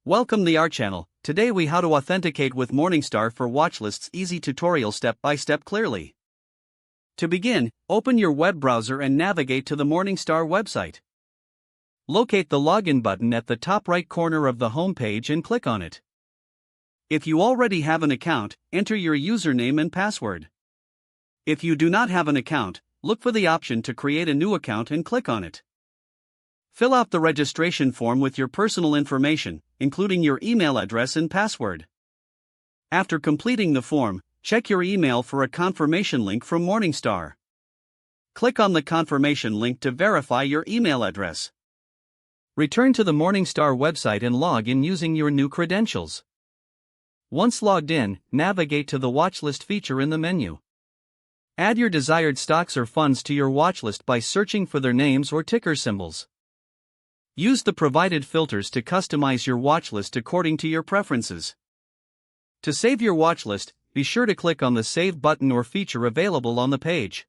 Welcome to our channel. Today we how to authenticate with Morningstar for watchlists. Easy tutorial step by step clearly. To begin, open your web browser and navigate to the Morningstar website. Locate the login button at the top right corner of the home page and click on it. If you already have an account, enter your username and password. If you do not have an account, look for the option to create a new account and click on it. Fill out the registration form with your personal information, including your email address and password. After completing the form, check your email for a confirmation link from Morningstar. Click on the confirmation link to verify your email address. Return to the Morningstar website and log in using your new credentials. Once logged in, navigate to the watchlist feature in the menu. Add your desired stocks or funds to your watchlist by searching for their names or ticker symbols. Use the provided filters to customize your watchlist according to your preferences. To save your watchlist, be sure to click on the Save button or feature available on the page.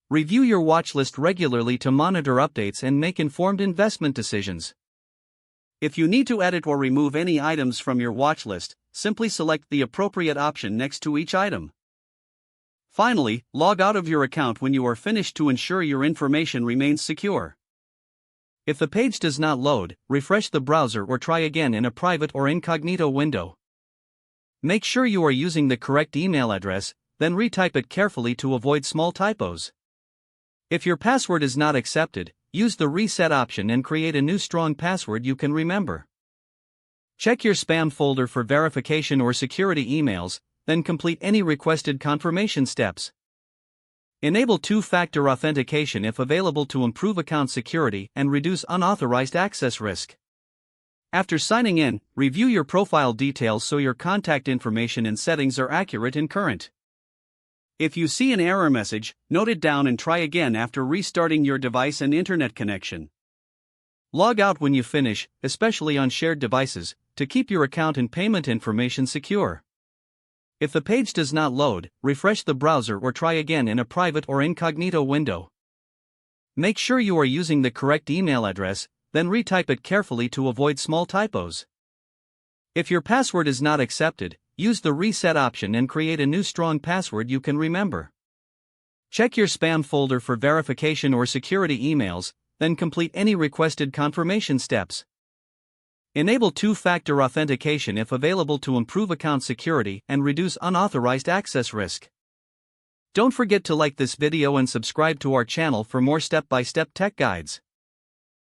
Review your watchlist regularly to monitor updates and make informed investment decisions. If you need to edit or remove any items from your watchlist, simply select the appropriate option next to each item. Finally, log out of your account when you are finished to ensure your information remains secure. If the page does not load, refresh the browser or try again in a private or incognito window. Make sure you are using the correct email address, then retype it carefully to avoid small typos. If your password is not accepted, use the reset option and create a new strong password you can remember. Check your spam folder for verification or security emails, then complete any requested confirmation steps. Enable two-factor authentication if available to improve account security and reduce unauthorized access risk. After signing in, review your profile details so your contact information and settings are accurate and current. If you see an error message, note it down and try again after restarting your device and internet connection. Log out when you finish, especially on shared devices, to keep your account and payment information secure. If the page does not load, refresh the browser or try again in a private or incognito window. Make sure you are using the correct email address, then retype it carefully to avoid small typos. If your password is not accepted, use the reset option and create a new strong password you can remember. Check your spam folder for verification or security emails, then complete any requested confirmation steps. Enable two-factor authentication if available to improve account security and reduce unauthorized access risk. Don't forget to like this video and subscribe to our channel for more step-by-step tech guides.